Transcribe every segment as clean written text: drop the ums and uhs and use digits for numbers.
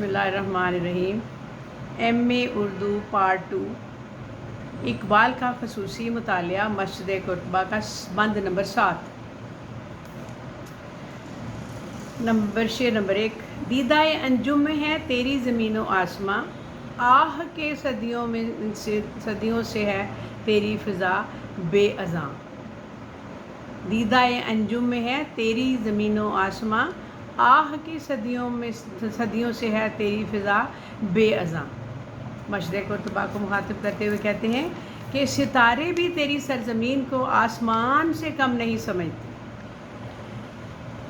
बिस्मिल्लाहिर्रहमानिर्रहीम। MA Urdu part 2 Iqbal का खसूसी मुतालिया मस्जिद कुतबा का बंद नंबर 7। शेर नंबर 1। दीदाए अंजुम में है तेरी ज़मीन व आसमां, आह के सदियों से है तेरी फ़िज़ा बेअज़ां। दीदाए अंजुम में है तेरी ज़मीन व आसमां, आह की सदियों से है तेरी फ़िज़ा बेअज़ां। मस्जिद कुतबा को मुखातिब करते हुए कहते हैं कि सितारे भी तेरी सरज़मीन को आसमान से कम नहीं समझते,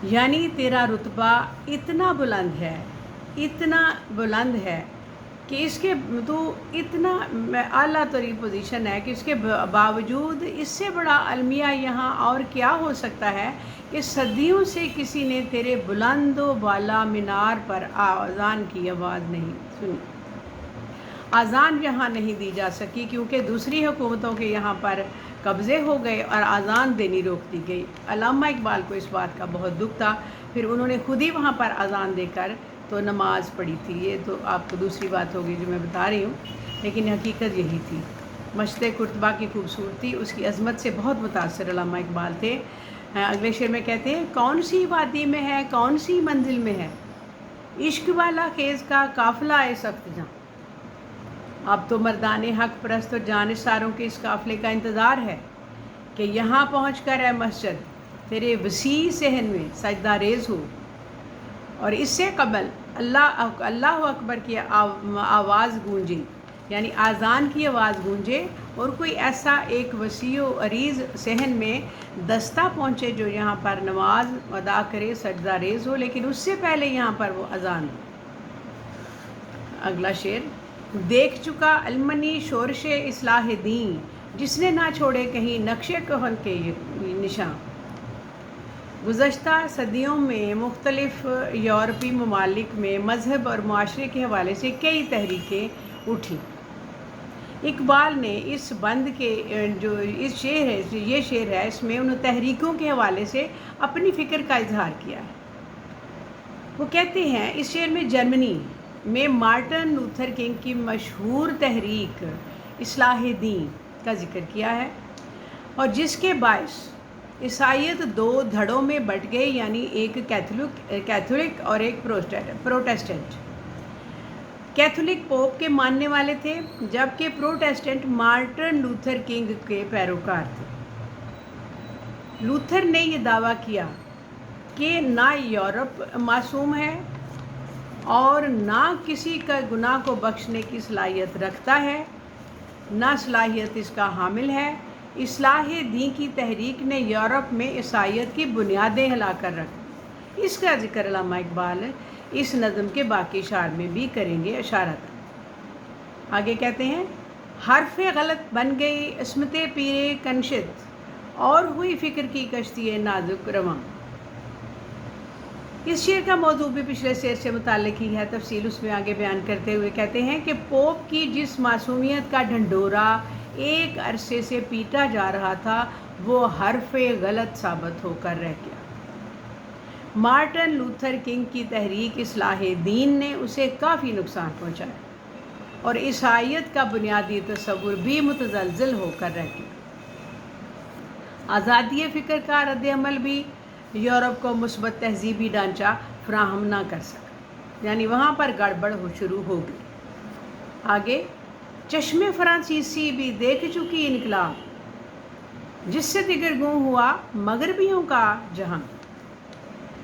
यानी तेरा रुतबा इतना बुलंद है कि इसके तो इतना आला तरीन पोजीशन है कि इसके बावजूद इससे बड़ा अलमिया यहाँ और क्या हो सकता है कि सदियों से किसी ने तेरे बुलंद वाला मीनार पर आज़ान की आवाज़ नहीं सुनी। आज़ान यहाँ नहीं दी जा सकी क्योंकि दूसरी हुकूमतों के यहाँ पर कब्ज़े हो गए और आज़ान देनी रोक दी गई। अल्लामा इकबाल को इस बात का बहुत दुख था, फिर उन्होंने खुद ही वहाँ पर आज़ान देकर तो नमाज़ पढ़ी थी। ये तो आपको दूसरी बात होगी जो मैं बता रही हूँ, लेकिन हकीकत यही थी। मस्जिद कुतबा की खूबसूरती, उसकी अज़मत से बहुत मुतासर अल्लामा इकबाल थे। अगले शेर में कहते हैं, कौन सी वादी में है कौन सी मंजिल में है इश्क वाला खेज़ का काफ़िला ए सख्त जहाँ। अब तो मर्दाने हक परस्त और जानिसारों के इस काफ़िले का इंतज़ार है कि यहाँ पहुँच कर है मस्जिद तेरे वसी सहन में सजदा रेज़ हो, और इससे कबल अल्लाह अकबर की आवाज़ गूंजे, यानी आज़ान की आवाज़ गूंजे और कोई ऐसा एक वसी व अरीज़ सहन में दस्ता पहुँचे जो यहाँ पर नमाज अदा करे, सजदा रेज़ हो, लेकिन उससे पहले यहाँ पर वो अज़ान हो। अगला शेर, देख चुका अलमनी शोरश इस्लाह दीन, जिसने ना छोड़े कहीं नक्शे कहन के निशान। गुज़श्ता सदियों में मुख्तलिफ़ यूरोपी ममालिक में मज़हब और मुआशरे के हवाले से कई तहरीकें उठी। इकबाल ने इस बंद के जो ये शेर है इसमें उन तहरीकों के हवाले से अपनी फ़िक्र का इजहार किया है। वो कहते हैं इस शेर में जर्मनी में मार्टिन लूथर किंग की मशहूर तहरीक इस्लाह दीन का जिक्र किया है, और जिसके बायस ईसाईयत दो धड़ों में बट गई, यानी एक कैथोलिक और एक प्रोटेस्टेंट। कैथोलिक पोप के मानने वाले थे, जबकि प्रोटेस्टेंट मार्टिन लूथर किंग के पैरोकार थे। लूथर ने यह दावा किया कि ना यूरोप मासूम है और ना किसी का गुनाह को बख्शने की सलाहियत रखता है, ना सलाहियत इसका हामिल है। इस्लाह दीन की तहरीक ने यूरोप में ईसाईयत की बुनियादें हिला कर रख। इसका जिक्र अल्लामा इकबाल इस नज़म के बाकी शार में भी करेंगे इशारत। आगे कहते हैं, हरफ़े गलत बन गई इसमत पीरे कनशिद, और हुई फ़िक्र की कश्ती नाजुक रवां। इस शेर का मौजू भी पिछले शेर से मुताल्लिक़ ही है, तफसील उसमें आगे बयान करते हुए कहते हैं कि पोप की जिस मासूमियत का ढंढोरा एक अरसे से पीटा जा रहा था वो हरफ़े गलत साबित होकर रह गया। मार्टिन लूथर किंग की तहरीक इस्लाह दीन ने उसे काफ़ी नुकसान पहुंचाया और ईसाईयत का बुनियादी तस्वुर भी मुतज़लज़ल होकर रह गया। आज़ादी फ़िक्र का रद्द अमल भी यूरोप को मुस्बत तहज़ीबी ढांचा फ्राहम ना कर सका, यानी वहाँ पर गड़बड़ शुरू हो गई। आगे, चश्मे फ्रांसीसी भी देख चुकी इनकलाब, जिससे दिगरगूं हुआ मगरबियों का जहां।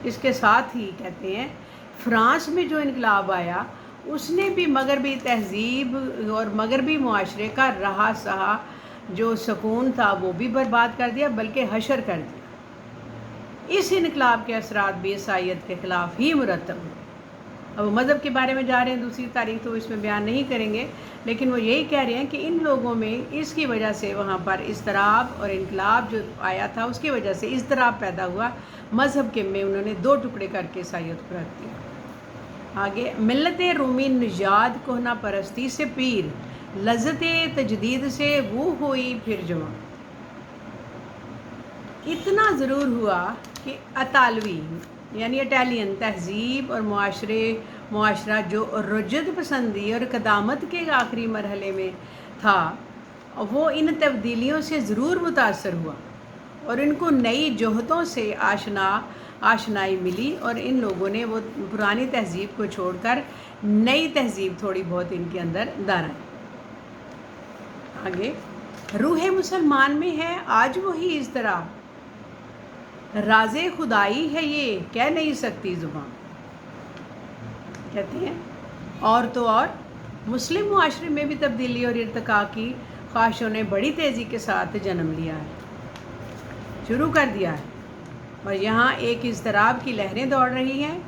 इसके साथ ही कहते हैं, फ्रांस में जो इनकलाब आया उसने भी मगरबी तहज़ीब और मगरबी मुआशरे का रहा सहा जो सुकून था वो भी बर्बाद कर दिया, बल्कि हशर कर दिया। इस इनकलाब के असरात भी ईसाईयत के ख़िलाफ़ ही मुरतब हुए। अब वो मज़हब के बारे में जा रहे हैं, दूसरी तारीख तो इसमें बयान नहीं करेंगे, लेकिन वो यही कह रहे हैं कि इन लोगों में इसकी वजह से वहाँ पर इज़्तिराब और इनकलाब जो आया था उसकी वजह से इज़्तिराब पैदा हुआ। मज़हब के में उन्होंने दो टुकड़े करके ईसाईयत को रख दिया। आगे, मिल्लत रूमी निजात कोहना परस्ती से पीर, लज़्ज़त तजदीद से वो हुई फिर जवां। इतना ज़रूर हुआ कि अतालवी यानी इटालियन तहज़ीब और मुआशरे معاشرہ جو رجد پسندی اور قدامت کے آخری مرحلے میں تھا، وہ ان تبدیلیوں سے ضرور متاثر ہوا اور ان کو نئی جوہتوں سے آشنائی ملی، اور ان لوگوں نے وہ پرانی تہذیب کو چھوڑ کر نئی تہذیب تھوڑی بہت ان کے اندر دارائی۔ آگے، روح مسلمان میں ہے آج وہی اس طرح، راز خدائی ہے یہ کہہ نہیں سکتی زبان۔ کہتے ہیں اور تو اور مسلم معاشرے میں بھی تبدیلی اور ارتقاء کی خواہشوں نے بڑی تیزی کے ساتھ جنم لیا ہے، شروع کر دیا ہے، اور یہاں ایک اضطراب کی لہریں دوڑ رہی ہیں،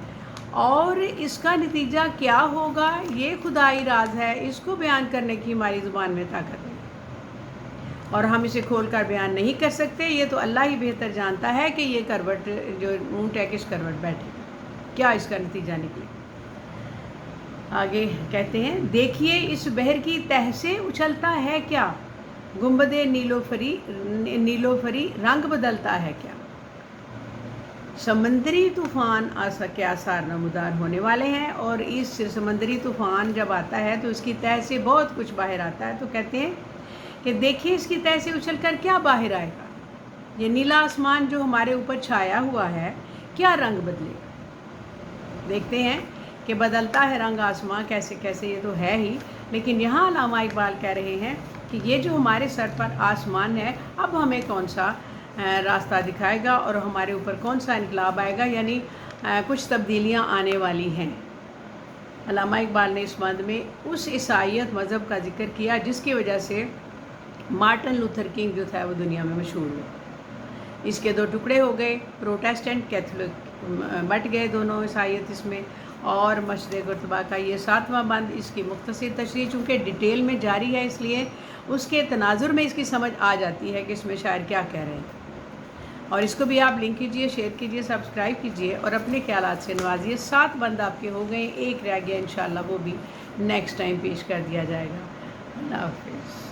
اور اس کا نتیجہ کیا ہوگا یہ خدائی راز ہے، اس کو بیان کرنے کی ہماری زبان میں طاقت ہے اور ہم اسے کھول کر بیان نہیں کر سکتے۔ یہ تو اللہ ہی بہتر جانتا ہے کہ یہ کروٹ جو اونٹ ہے کس کروٹ بیٹھے، کیا اس کا نتیجہ نکلے۔ آگے کہتے ہیں دیکھیے اس بحر کی تہہ سے اچھلتا ہے کیا، گنبد نیلوفری رنگ بدلتا ہے کیا۔ سمندری طوفان کے آثار نمودار ہونے والے ہیں، اور اس سمندری طوفان جب آتا ہے تو اس کی تہہ سے بہت کچھ باہر آتا ہے، تو کہتے ہیں کہ دیکھیے اس کی تہہ سے اچھل کر کیا باہر آئے گا، یہ نیلا آسمان جو ہمارے اوپر چھایا ہوا ہے کیا رنگ بدلے گا۔ دیکھتے ہیں کہ بدلتا ہے رنگ آسمان کیسے کیسے، یہ تو ہے ہی، لیکن یہاں علامہ اقبال کہہ رہے ہیں کہ یہ جو ہمارے سر پر آسمان ہے اب ہمیں کون سا راستہ دکھائے گا اور ہمارے اوپر کون سا انقلاب آئے گا، یعنی کچھ تبدیلیاں آنے والی ہیں۔ علامہ اقبال نے اس مند میں اس عیسائیت مذہب کا ذکر کیا جس کی وجہ سے مارٹن لوتھر کنگ جو تھا وہ دنیا میں مشہور ہوئے۔ اس کے دو ٹکڑے ہو گئے، پروٹیسٹنٹ کیتھولک بٹ گئے دونوں عیسائیت اس میں، اور مشرق قرطبہ کا یہ 7واں بند، اس کی مختصر تشریح چونکہ ڈیٹیل میں جاری ہے اس لیے اس کے تناظر میں اس کی سمجھ آ جاتی ہے کہ اس میں شاعر کیا کہہ رہے ہیں۔ اور اس کو بھی آپ لنک کیجئے، شیئر کیجئے، سبسکرائب کیجئے اور اپنے خیالات سے نوازیے۔ 7 بند آپ کے ہو گئے، ایک رہ گیا، انشاءاللہ وہ بھی نیکسٹ ٹائم پیش کر دیا جائے گا۔ اللہ حافظ۔